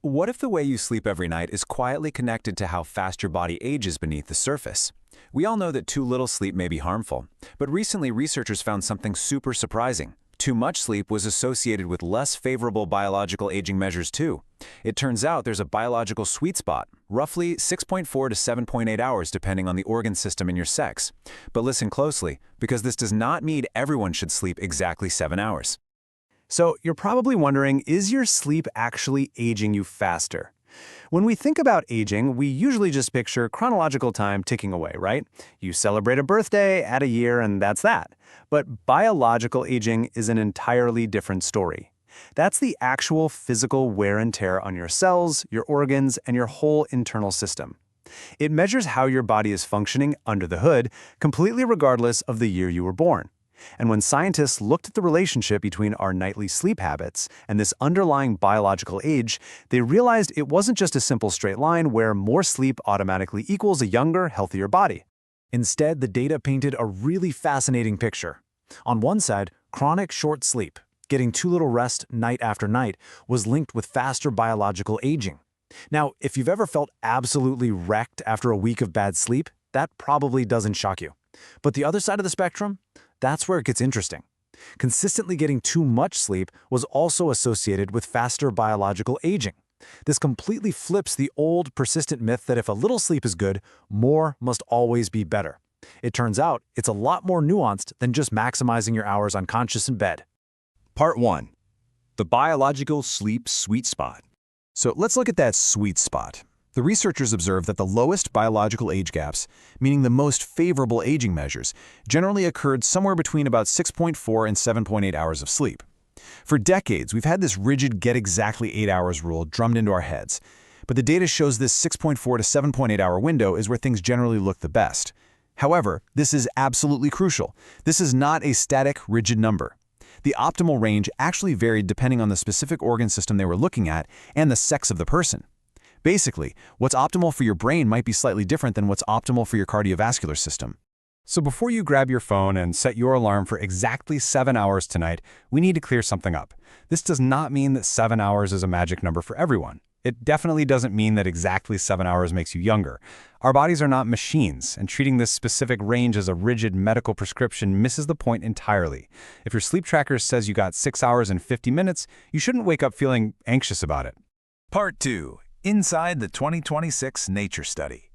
What if the way you sleep every night is quietly connected to how fast your body ages beneath the surface? We all know that too little sleep may be harmful, but recently researchers found something super surprising. Too much sleep was associated with less favorable biological aging measures too. It turns out there's a biological sweet spot, roughly 6.4 to 7.8 hours depending on the organ system and your sex. But listen closely, because this does not mean everyone should sleep exactly 7 hours. So you're probably wondering, is your sleep actually aging you faster? When we think about aging, we usually just picture chronological time ticking away, right? You celebrate a birthday, add a year, and that's that. But biological aging is an entirely different story. That's the actual physical wear and tear on your cells, your organs, and your whole internal system. It measures how your body is functioning under the hood, completely regardless of the year you were born. And when scientists looked at the relationship between our nightly sleep habits and this underlying biological age, they realized it wasn't just a simple straight line where more sleep automatically equals a younger, healthier body. Instead, the data painted a really fascinating picture. On one side, chronic short sleep, getting too little rest night after night, was linked with faster biological aging. Now, if you've ever felt absolutely wrecked after a week of bad sleep, that probably doesn't shock you. But the other side of the spectrum? That's where it gets interesting. Consistently getting too much sleep was also associated with faster biological aging. This completely flips the old, persistent myth that if a little sleep is good, more must always be better. It turns out it's a lot more nuanced than just maximizing your hours unconscious in bed. Part 1. The biological sleep sweet spot. So let's look at that sweet spot. The researchers observed that the lowest biological age gaps, meaning the most favorable aging measures, generally occurred somewhere between about 6.4 and 7.8 hours of sleep. For decades, we've had this rigid get exactly 8 hours rule drummed into our heads, but the data shows this 6.4 to 7.8 hour window is where things generally look the best. However, this is absolutely crucial. This is not a static, rigid number. The optimal range actually varied depending on the specific organ system they were looking at and the sex of the person. Basically, what's optimal for your brain might be slightly different than what's optimal for your cardiovascular system. So before you grab your phone and set your alarm for exactly 7 hours tonight, we need to clear something up. This does not mean that 7 hours is a magic number for everyone. It definitely doesn't mean that exactly 7 hours makes you younger. Our bodies are not machines, and treating this specific range as a rigid medical prescription misses the point entirely. If your sleep tracker says you got 6 hours and 50 minutes, you shouldn't wake up feeling anxious about it. Part 2. Inside the 2026 Nature Study.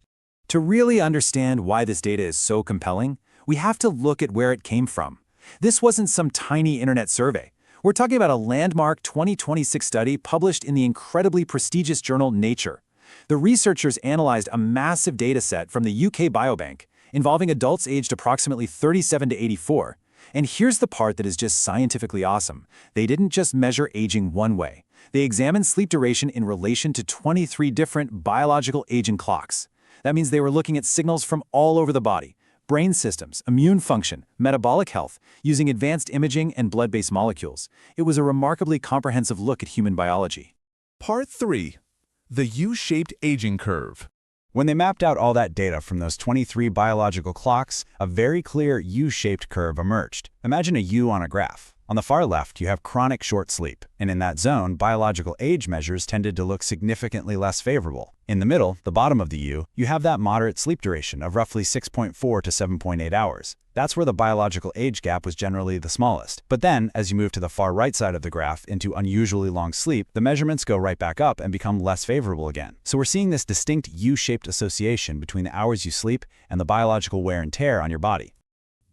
To really understand why this data is so compelling, we have to look at where it came from. This wasn't some tiny internet survey. We're talking about a landmark 2026 study published in the incredibly prestigious journal Nature. The researchers analyzed a massive data set from the UK Biobank, involving adults aged approximately 37 to 84. And here's the part that is just scientifically awesome. They didn't just measure aging one way. They examined sleep duration in relation to 23 different biological aging clocks. That means they were looking at signals from all over the body: brain systems, immune function, metabolic health, using advanced imaging and blood-based molecules. It was a remarkably comprehensive look at human biology. Part 3. The U-shaped aging curve. When they mapped out all that data from those 23 biological clocks, a very clear U-shaped curve emerged. Imagine a U on a graph. On the far left, you have chronic short sleep, and in that zone, biological age measures tended to look significantly less favorable. In the middle, the bottom of the U, you have that moderate sleep duration of roughly 6.4 to 7.8 hours. That's where the biological age gap was generally the smallest. But then, as you move to the far right side of the graph into unusually long sleep, the measurements go right back up and become less favorable again. So we're seeing this distinct U-shaped association between the hours you sleep and the biological wear and tear on your body.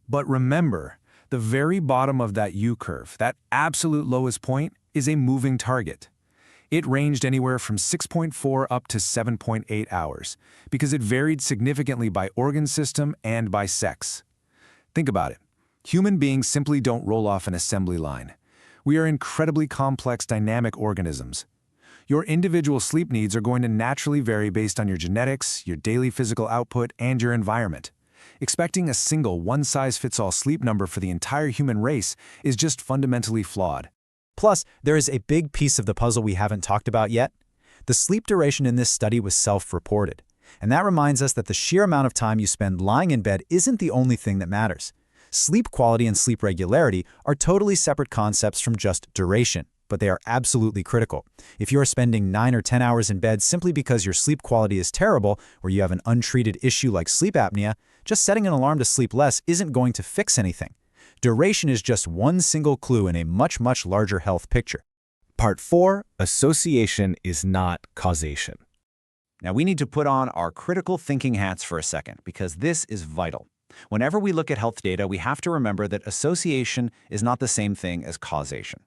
But remember, the very bottom of that U-curve, that absolute lowest point, is a moving target. It ranged anywhere from 6.4 up to 7.8 hours, because it varied significantly by organ system and by sex. Think about it. Human beings simply don't roll off an assembly line. We are incredibly complex, dynamic organisms. Your individual sleep needs are going to naturally vary based on your genetics, your daily physical output, and your environment. Expecting a single one-size-fits-all sleep number for the entire human race is just fundamentally flawed. Plus, there is a big piece of the puzzle we haven't talked about yet. The sleep duration in this study was self-reported. And that reminds us that the sheer amount of time you spend lying in bed isn't the only thing that matters. Sleep quality and sleep regularity are totally separate concepts from just duration. but they are absolutely critical. If you are spending 9 or 10 hours in bed simply because your sleep quality is terrible, or you have an untreated issue like sleep apnea, just setting an alarm to sleep less isn't going to fix anything. Duration is just one single clue in a much, much larger health picture. Part 4, association is not causation. Now we need to put on our critical thinking hats for a second, because this is vital. Whenever we look at health data, we have to remember that association is not the same thing as causation.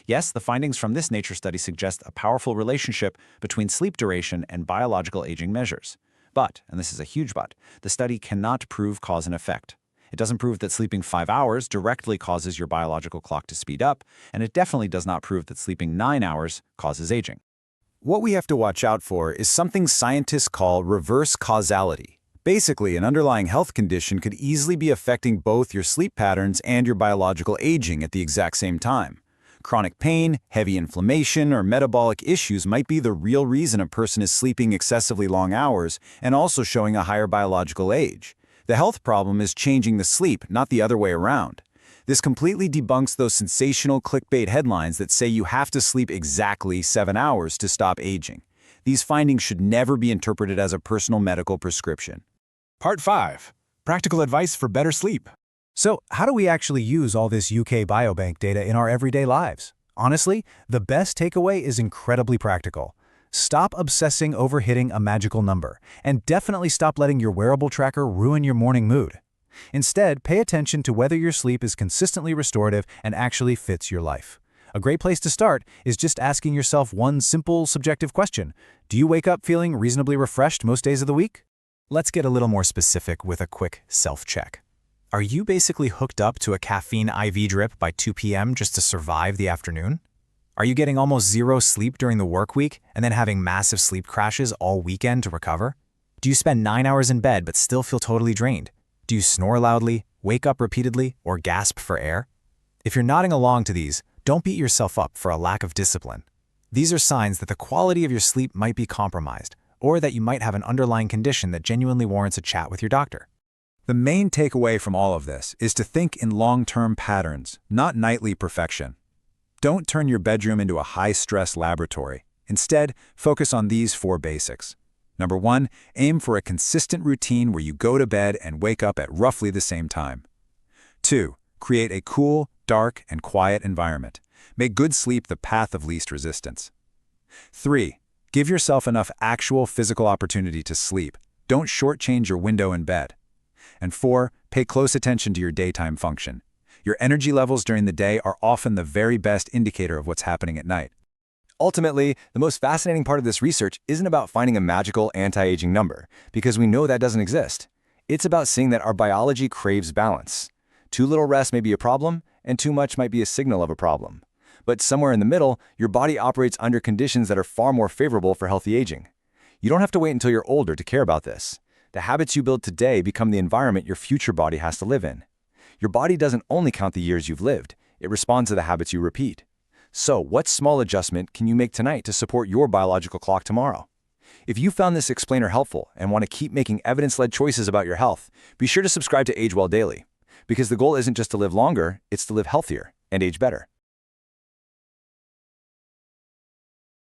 Yes, the findings from this nature study suggest a powerful relationship between sleep duration and biological aging measures. But, and this is a huge but, the study cannot prove cause and effect. It doesn't prove that sleeping 5 hours directly causes your biological clock to speed up, and it definitely does not prove that sleeping 9 hours causes aging. What we have to watch out for is something scientists call reverse causality. Basically, an underlying health condition could easily be affecting both your sleep patterns and your biological aging at the exact same time. Chronic pain, heavy inflammation, or metabolic issues might be the real reason a person is sleeping excessively long hours and also showing a higher biological age. The health problem is changing the sleep, not the other way around. This completely debunks those sensational clickbait headlines that say you have to sleep exactly 7 hours to stop aging. These findings should never be interpreted as a personal medical prescription. Part 5, practical advice for better sleep. So, how do we actually use all this UK Biobank data in our everyday lives? Honestly, the best takeaway is incredibly practical. Stop obsessing over hitting a magical number, and definitely stop letting your wearable tracker ruin your morning mood. Instead, pay attention to whether your sleep is consistently restorative and actually fits your life. A great place to start is just asking yourself one simple, subjective question. Do you wake up feeling reasonably refreshed most days of the week? Let's get a little more specific with a quick self-check. Are you basically hooked up to a caffeine IV drip by 2 p.m. just to survive the afternoon? Are you getting almost zero sleep during the work week and then having massive sleep crashes all weekend to recover? Do you spend 9 hours in bed but still feel totally drained? Do you snore loudly, wake up repeatedly, or gasp for air? If you're nodding along to these, don't beat yourself up for a lack of discipline. These are signs that the quality of your sleep might be compromised, or that you might have an underlying condition that genuinely warrants a chat with your doctor. The main takeaway from all of this is to think in long-term patterns, not nightly perfection. Don't turn your bedroom into a high-stress laboratory. Instead, focus on these 4 basics. Number 1, aim for a consistent routine where you go to bed and wake up at roughly the same time. 2, create a cool, dark, and quiet environment. Make good sleep the path of least resistance. 3, give yourself enough actual physical opportunity to sleep. Don't shortchange your window in bed. And 4, pay close attention to your daytime function. Your energy levels during the day are often the very best indicator of what's happening at night. Ultimately, the most fascinating part of this research isn't about finding a magical anti-aging number, because we know that doesn't exist. It's about seeing that our biology craves balance. Too little rest may be a problem, and too much might be a signal of a problem. But somewhere in the middle, your body operates under conditions that are far more favorable for healthy aging. You don't have to wait until you're older to care about this. The habits you build today become the environment your future body has to live in. Your body doesn't only count the years you've lived, it responds to the habits you repeat. So, what small adjustment can you make tonight to support your biological clock tomorrow? If you found this explainer helpful and want to keep making evidence-led choices about your health, be sure to subscribe to Age Well Daily, because the goal isn't just to live longer, it's to live healthier and age better.